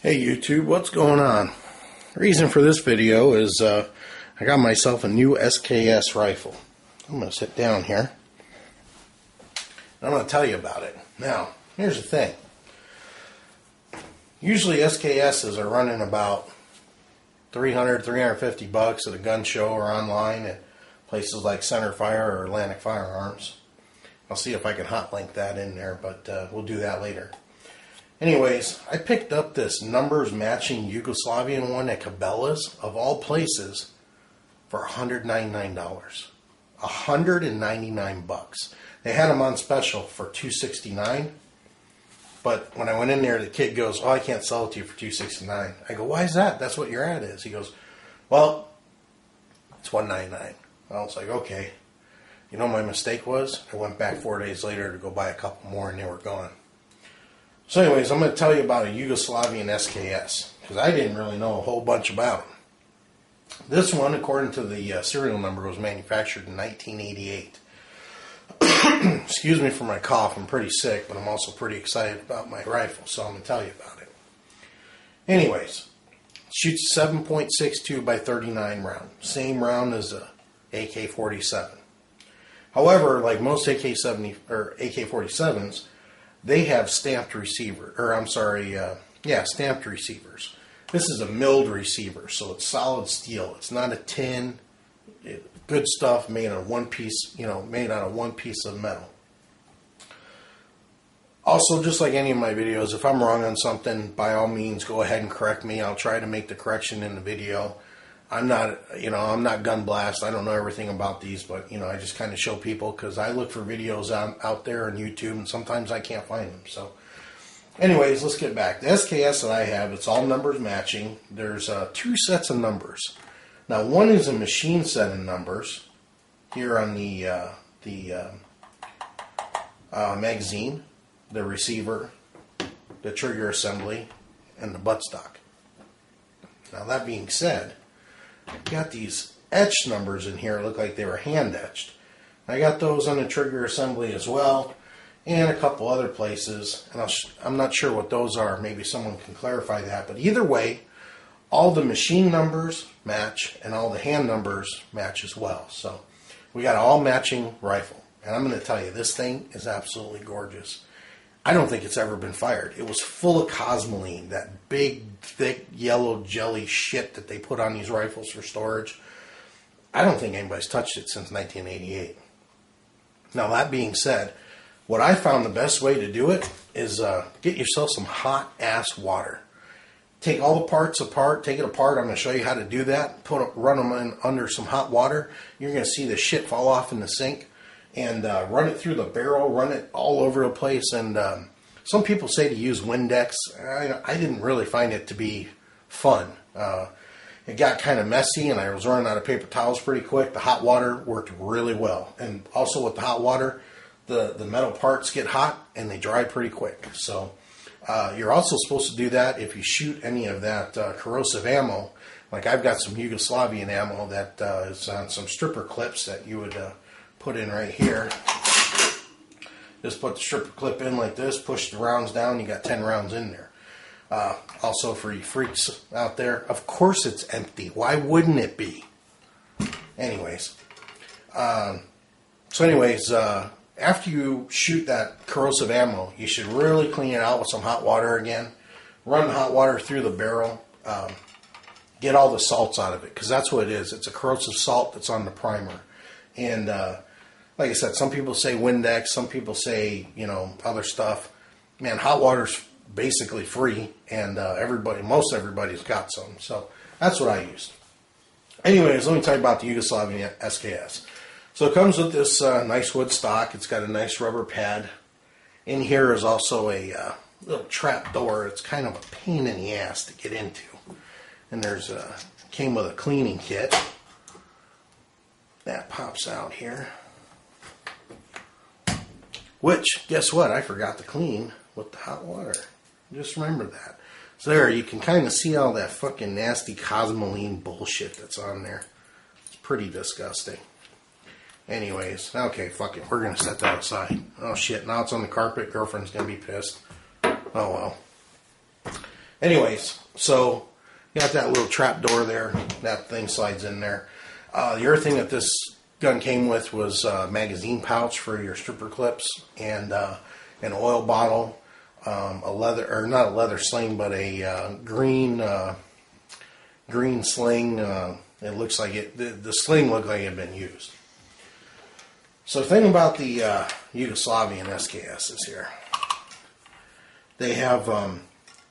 Hey YouTube, what's going on? The reason for this video is I got myself a new SKS rifle. I'm going to sit down here and I'm going to tell you about it. Now, here's the thing. Usually SKSs are running about $300-350 at a gun show or online at places like Centerfire or Atlantic Firearms. I'll see if I can hot link that in there, but we'll do that later. Anyways, I picked up this numbers matching Yugoslavian one at Cabelas, of all places, for $199. $199. They had them on special for $269, but when I went in there, the kid goes, "Oh, I can't sell it to you for $269." I go, "Why is that? That's what your ad is." He goes, "Well, it's $199. I was like, "Okay." You know what my mistake was? I went back 4 days later to go buy a couple more, and they were gone. So anyways, I'm going to tell you about a Yugoslavian SKS, because I didn't really know a whole bunch about them. This one, according to the serial number, was manufactured in 1988. Excuse me for my cough, I'm pretty sick, but I'm also pretty excited about my rifle, so I'm going to tell you about it. Anyways, it shoots 7.62X39mm round, same round as a AK-47. However, like most AK-47s, they have stamped receiver, stamped receivers. This is a milled receiver, so it's solid steel. It's not a tin. Good stuff, made out of one piece, made out of one piece of metal. Also, just like any of my videos, if I'm wrong on something, by all means, go ahead and correct me. I'll try to make the correction in the video. I'm not gun blast. I don't know everything about these, but, I just kind of show people because I look for videos out there on YouTube, and sometimes I can't find them. So, anyways, let's get back. The SKS that I have, it's all numbers matching. There's two sets of numbers. Now, one is a machine set of numbers here on the magazine, the receiver, the trigger assembly, and the buttstock. Now, that being said, I've got these etched numbers in here. Look like they were hand etched. I got those on the trigger assembly as well, and a couple other places. And I'm not sure what those are. Maybe someone can clarify that. But either way, all the machine numbers match, and all the hand numbers match as well. So we got an all matching rifle. And I'm going to tell you, this thing is absolutely gorgeous. I don't think it's ever been fired. It was full of cosmoline, that big, thick, yellow jelly shit that they put on these rifles for storage. I don't think anybody's touched it since 1988. Now, that being said, what I found the best way to do it is get yourself some hot-ass water. Take all the parts apart, take it apart. I'm going to show you how to do that. Run them in under some hot water. You're going to see the shit fall off in the sink. And run it through the barrel, run it all over the place. And some people say to use Windex. I didn't really find it to be fun. It got kind of messy, and I was running out of paper towels pretty quick. The hot water worked really well. And also with the hot water, the metal parts get hot, and they dry pretty quick. So you're also supposed to do that if you shoot any of that corrosive ammo. Like I've got some Yugoslavian ammo that is on some stripper clips that you would put in right here. Just put the stripper clip in like this, push the rounds down, you got 10 rounds in there. Also for you freaks out there, of course it's empty. Why wouldn't it be? Anyways. After you shoot that corrosive ammo, you should really clean it out with some hot water again. Run the hot water through the barrel. Get all the salts out of it, because that's what it is. It's a corrosive salt that's on the primer. And like I said, some people say Windex, some people say, other stuff. Man, hot water's basically free, and most everybody's got some. So that's what I used. Anyways, let me tell you about the Yugoslavian SKS. So it comes with this nice wood stock. It's got a nice rubber pad. In here is also a little trap door. It's kind of a pain in the ass to get into. And came with a cleaning kit. That pops out here. Which, guess what? I forgot to clean with the hot water. Just remember that. So there, you can kind of see all that fucking nasty cosmoline bullshit that's on there. It's pretty disgusting. Anyways, okay, fuck it. We're going to set that aside. Oh shit, now it's on the carpet. Girlfriend's going to be pissed. Oh well. Anyways, so you got that little trap door there. That thing slides in there. The other thing that this gun came with was a magazine pouch for your stripper clips and an oil bottle, a leather, or not a leather sling, but a green sling. It looks like it. The sling looked like it had been used. So the thing about the Yugoslavian SKS is here. They have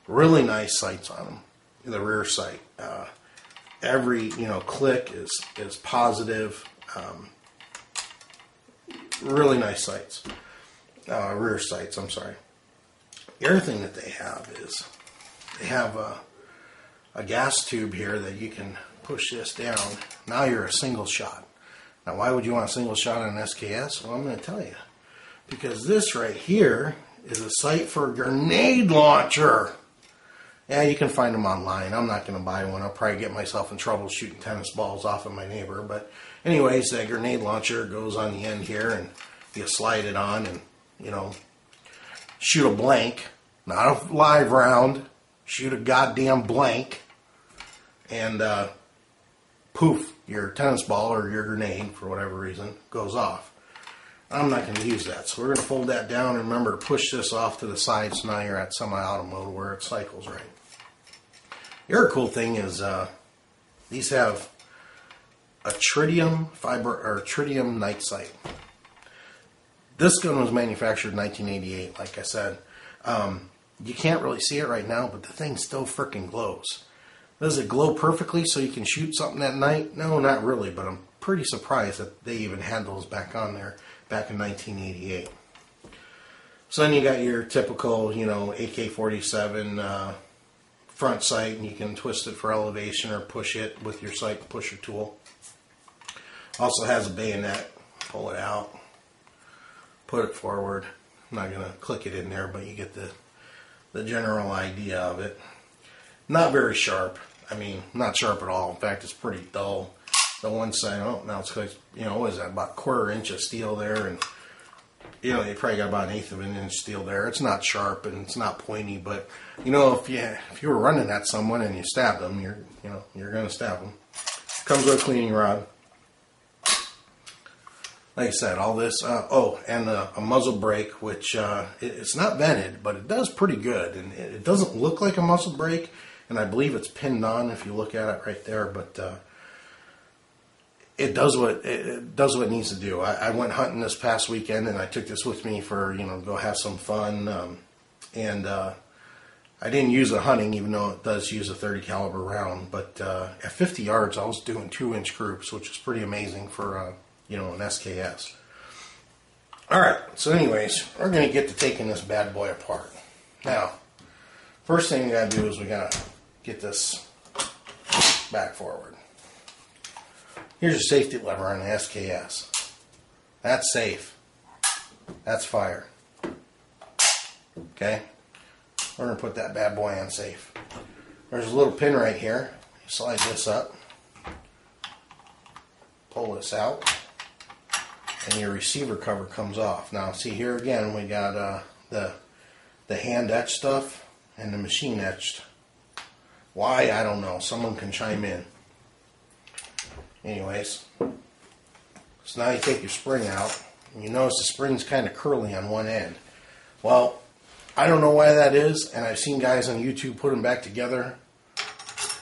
really nice sights on them. The rear sight. Every click is positive. Really nice sights. Rear sights. I'm sorry. The other thing that they have is they have a gas tube here that you can push this down. Now you're a single shot. Now, why would you want a single shot on an SKS? Well, I'm going to tell you. Because this right here is a sight for a grenade launcher. Yeah, you can find them online. I'm not going to buy one. I'll probably get myself in trouble shooting tennis balls off of my neighbor. But anyways, that grenade launcher goes on the end here, and you slide it on and, shoot a blank. Not a live round. Shoot a goddamn blank. And poof, your tennis ball or your grenade, for whatever reason, goes off. I'm not going to use that. So we're going to fold that down and remember to push this off to the side so now you're at semi-auto mode where it cycles right. The other cool thing is these have a tritium fiber or tritium night sight. This gun was manufactured in 1988, like I said. You can't really see it right now, but the thing still freaking glows. Does it glow perfectly so you can shoot something at night? No, not really, but I'm pretty surprised that they even had those back on there back in 1988. So then you got your typical, AK-47 front sight, and you can twist it for elevation or push it with your sight pusher tool. Also has a bayonet. Pull it out, put it forward. I'm not going to click it in there, but you get the general idea of it. Not very sharp. I mean, not sharp at all. In fact, it's pretty dull. The one side, now it's what is that, about 1/4 inch of steel there, and you probably got about 1/8 of an inch steel there. It's not sharp and it's not pointy, but if you were running at someone and you stabbed them, you're gonna stab them. Comes with a cleaning rod. Like I said, all this. And a muzzle brake, which it's not vented, but it does pretty good, and it doesn't look like a muzzle brake. And I believe it's pinned on if you look at it right there, but it does what it needs to do. I went hunting this past weekend, and I took this with me for go have some fun. And I didn't use it hunting, even though it does use a 30 caliber round. But at 50 yards, I was doing 2-inch groups, which is pretty amazing for an SKS. All right. So, anyways, we're gonna get to taking this bad boy apart. Now, first thing we gotta do is we gotta get this back forward. Here's your safety lever on the SKS. That's safe. That's fire. Okay? We're going to put that bad boy on safe. There's a little pin right here. You slide this up. Pull this out. And your receiver cover comes off. Now, see here again, we got the hand etched stuff and the machine etched. Why? I don't know. Someone can chime in. Anyways, so now you take your spring out, and you notice the spring's kind of curly on one end. Well, I don't know why that is, and I've seen guys on YouTube put them back together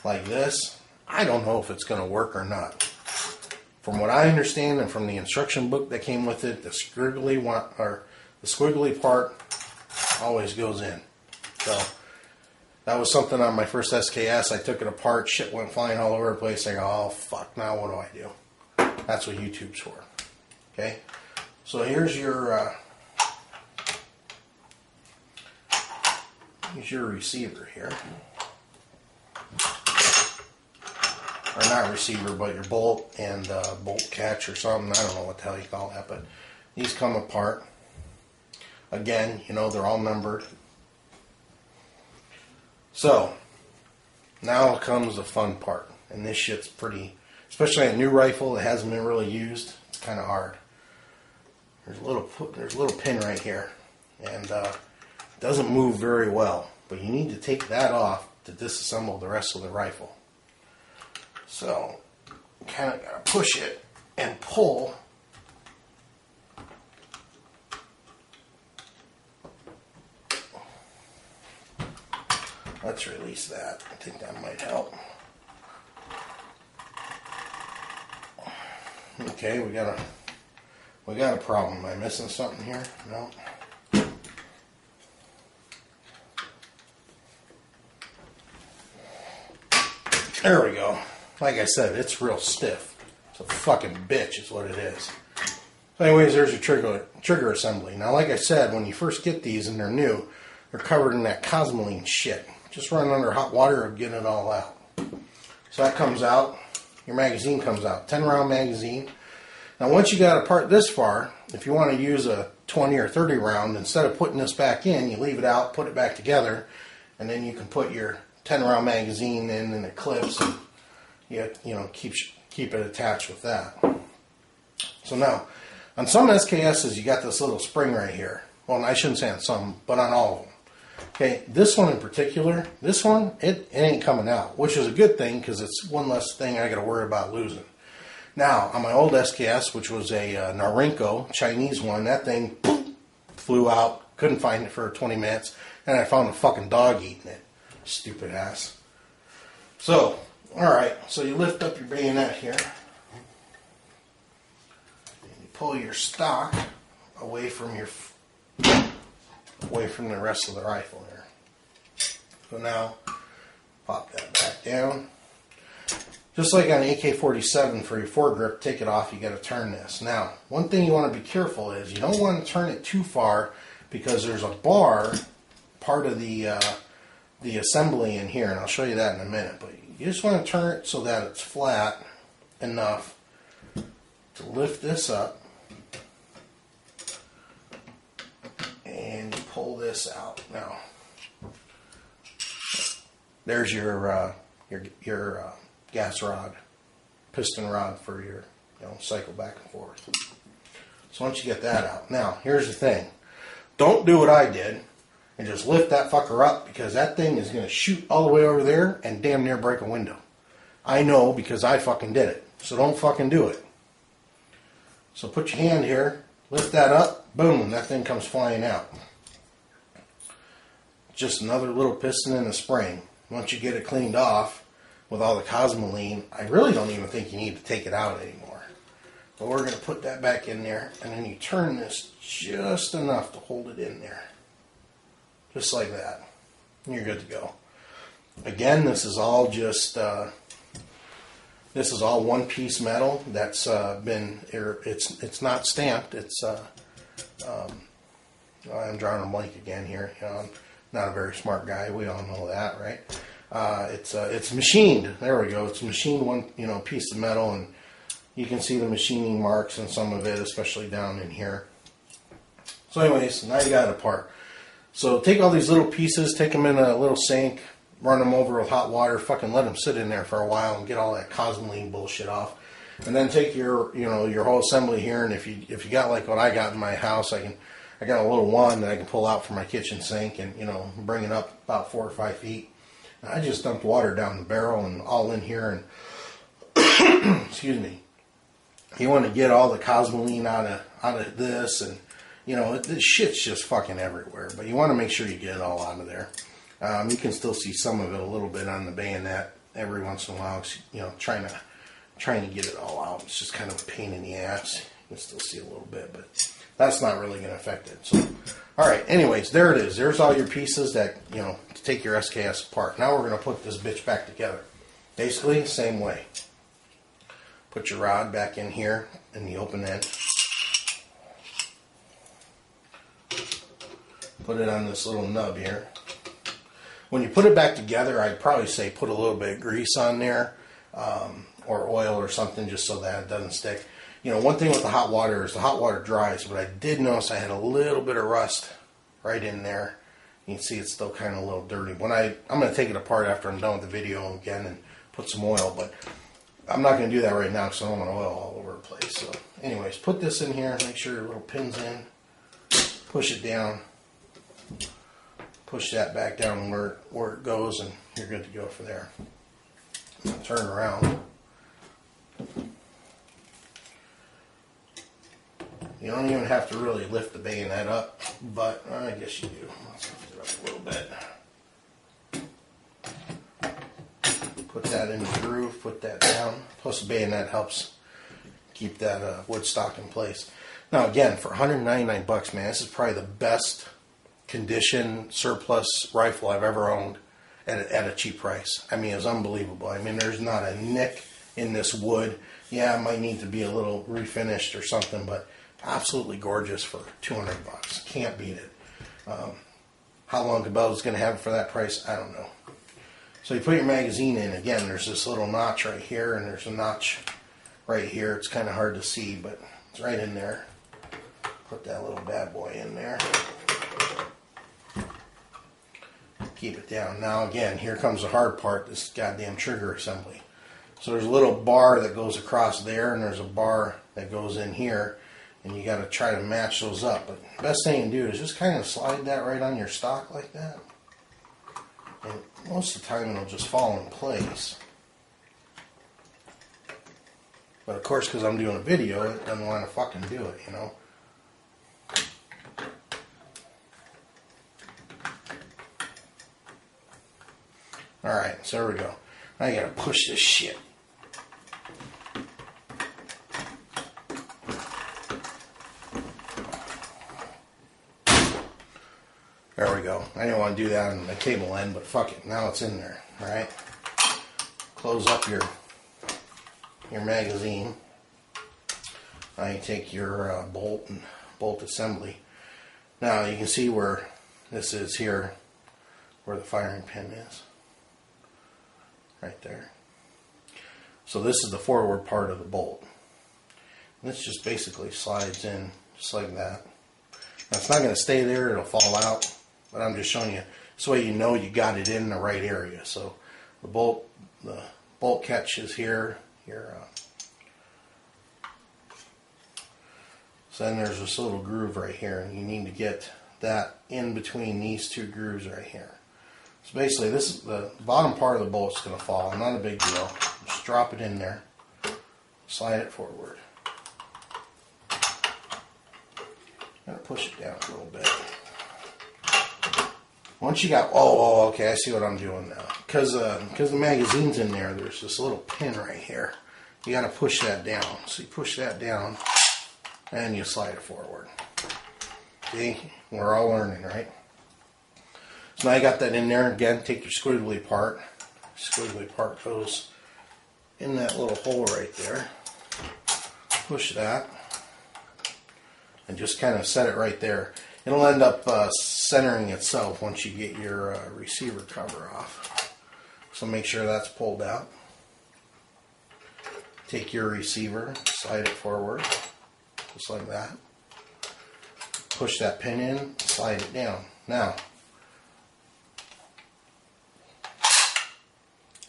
like this. I don't know if it's going to work or not. From what I understand, and from the instruction book that came with it, the squiggly part always goes in. So that was something on my first SKS. I took it apart, shit went flying all over the place. I go, oh fuck, now what do I do? That's what YouTube's for. Okay? So here's your receiver here. Or not receiver, but your bolt and bolt catch or something. I don't know what the hell you call that, but these come apart. Again, they're all numbered. So, now comes the fun part. And this shit's pretty, especially a new rifle that hasn't been really used, it's kind of hard. There's a little pin right here. And it doesn't move very well. But you need to take that off to disassemble the rest of the rifle. So, kind of got to push it and pull. Let's release that. I think that might help. Okay, we got a problem. Am I missing something here? No. There we go. Like I said, it's real stiff. It's a fucking bitch is what it is. So anyways, there's your trigger assembly. Now, like I said, when you first get these and they're new, they're covered in that cosmoline shit. Just run under hot water and get it all out. So that comes out. Your magazine comes out. 10-round magazine. Now, once you got a part this far, if you want to use a 20 or 30 round, instead of putting this back in, you leave it out, put it back together, and then you can put your 10-round magazine in and it clips, and you know keep it attached with that. So now, on some SKSs, you got this little spring right here. Well, I shouldn't say on some, but on all of them. Okay, this one in particular, this one, it ain't coming out, which is a good thing because it's one less thing I got to worry about losing. Now, on my old SKS, which was a Narenko Chinese one, that thing poof, flew out, couldn't find it for 20 minutes, and I found a fucking dog eating it. Stupid ass. So, alright, so you lift up your bayonet here, and you pull your stock away from the rest of the rifle there. So now, pop that back down. Just like on AK-47 for your foregrip, take it off, you got to turn this. Now, one thing you want to be careful is you don't want to turn it too far because there's a bar, part of the assembly in here, and I'll show you that in a minute. But you just want to turn it so that it's flat enough to lift this up, and you pull this out. Now, there's your gas rod, piston rod for your cycle back and forth. So once you get that out, now here's the thing: don't do what I did and just lift that fucker up, because that thing is going to shoot all the way over there and damn near break a window. I know because I fucking did it. So don't fucking do it. So put your hand here, lift that up, boom, that thing comes flying out. Just another little piston and a spring. Once you get it cleaned off with all the cosmoline, I really don't even think you need to take it out anymore. But we're going to put that back in there, and then you turn this just enough to hold it in there. Just like that. And you're good to go. Again, this is all just, this is all one piece metal that's been, it's not stamped, it's, I'm drawing a blank again here. I'm not a very smart guy, we all know that, right? It's machined. There we go. It's machined one, piece of metal, and you can see the machining marks in some of it, especially down in here. So anyways, now you got it apart. So take all these little pieces, take them in a little sink, run them over with hot water, fucking let them sit in there for a while and get all that cosmoline bullshit off. And then take your, your whole assembly here, and if you got like what I got in my house, I got a little wand that I can pull out from my kitchen sink and, bring it up about 4 or 5 feet. And I just dumped water down the barrel and all in here, and excuse me. You want to get all the cosmoline out of this, and this shit's just fucking everywhere. But you want to make sure you get it all out of there. You can still see some of it a little bit on the bayonet every once in a while. Trying to get it all out. It's just kind of a pain in the ass. You can still see a little bit, but that's not really going to affect it. So, all right. Anyways, there it is. There's all your pieces that to take your SKS apart. Now we're going to put this bitch back together. Basically, same way. Put your rod back in here in the open end. Put it on this little nub here. When you put it back together, I'd probably say put a little bit of grease on there, or oil or something, just so that it doesn't stick. One thing with the hot water is the hot water dries, but I did notice I had a little bit of rust right in there. You can see it's still kind of a little dirty. I'm going to take it apart after I'm done with the video again and put some oil, but I'm not going to do that right now because I don't want oil all over the place. So anyways, put this in here, make sure your little pin's in, push it down, push that back down where it goes, and you're good to go for there. Turn around. You don't even have to really lift the bayonet up, but I guess you do. Let's lift it up a little bit. Put that in the groove, put that down. Plus the bayonet helps keep that wood stock in place. Now again, for $199, man, this is probably the best condition surplus rifle I've ever owned at a cheap price. I mean, it's unbelievable. I mean, there's not a nick in this wood. Yeah, it might need to be a little refinished or something, but absolutely gorgeous for $200. Can't beat it. How long Cabelas is going to have it for that price, I don't know. So you put your magazine in. Again, there's this little notch right here, and there's a notch right here. It's kind of hard to see, but it's right in there. Put that little bad boy in there. Keep it down. Now again, here comes the hard part, this goddamn trigger assembly. So there's a little bar that goes across there, and there's a bar that goes in here, and you got to try to match those up. But the best thing you can do is just kind of slide that right on your stock like that. And most of the time it'll just fall in place. But of course, because I'm doing a video, it doesn't want to fucking do it, you know. Alright, so there we go. Now you gotta push this shit. There we go. I didn't want to do that on the cable end, but fuck it. Now it's in there. Alright. Close up your magazine. Now you take your bolt and bolt assembly. Now you can see where this is here, where the firing pin is. Right there. So this is the forward part of the bolt. And this just basically slides in just like that. Now it's not going to stay there, it'll fall out, but I'm just showing you this way you know you got it in the right area. So the bolt catch is here. So then there's this little groove right here, and you need to get that in between these two grooves right here. So basically, this is the bottom part of the bolt's going to fall. Not a big deal. Just drop it in there. Slide it forward. Gotta push it down a little bit. Once you got, okay, I see what I'm doing now. Because the magazine's in there, there's this little pin right here. You gotta push that down. So you push that down, and you slide it forward. See, we're all learning, right? So now you got that in there. Again, take your squiggly part. Squiggly part goes in that little hole right there. Push that. And just kind of set it right there. It'll end up centering itself once you get your receiver cover off. So make sure that's pulled out. Take your receiver, slide it forward, just like that. Push that pin in, slide it down. Now,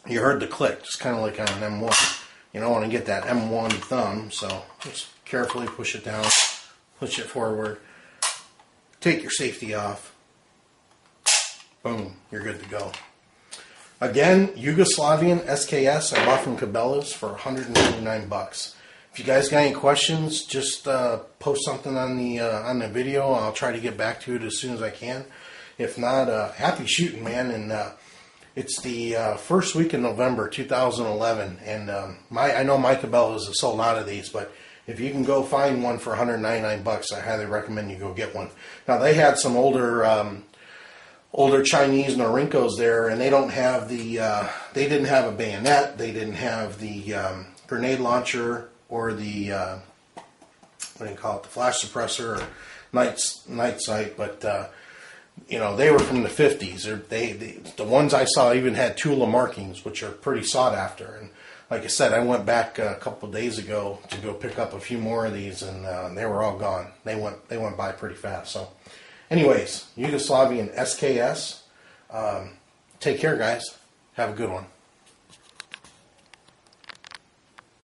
you heard the click, just kind of like on an M1. You don't want to get that M1 thumb, so just carefully push it down, push it forward, take your safety off, boom, you're good to go. Again, Yugoslavian SKS, I bought from Cabelas for $199. If you guys got any questions, just post something on the video. I'll try to get back to it as soon as I can. If not, happy shooting, man, and it's the first week in November 2011, and I know my Cabelas have sold out of these, but if you can go find one for $199, I highly recommend you go get one. Now they had some older Chinese Norinkos there, and they don't have the they didn't have a bayonet, they didn't have the grenade launcher or the what do you call it, the flash suppressor or night sight, but you know, they were from the 50s. The ones I saw even had Tula markings, which are pretty sought after. And like I said, I went back a couple of days ago to go pick up a few more of these, and they were all gone. They went by pretty fast. So, anyways, Yugoslavian SKS. Take care, guys. Have a good one.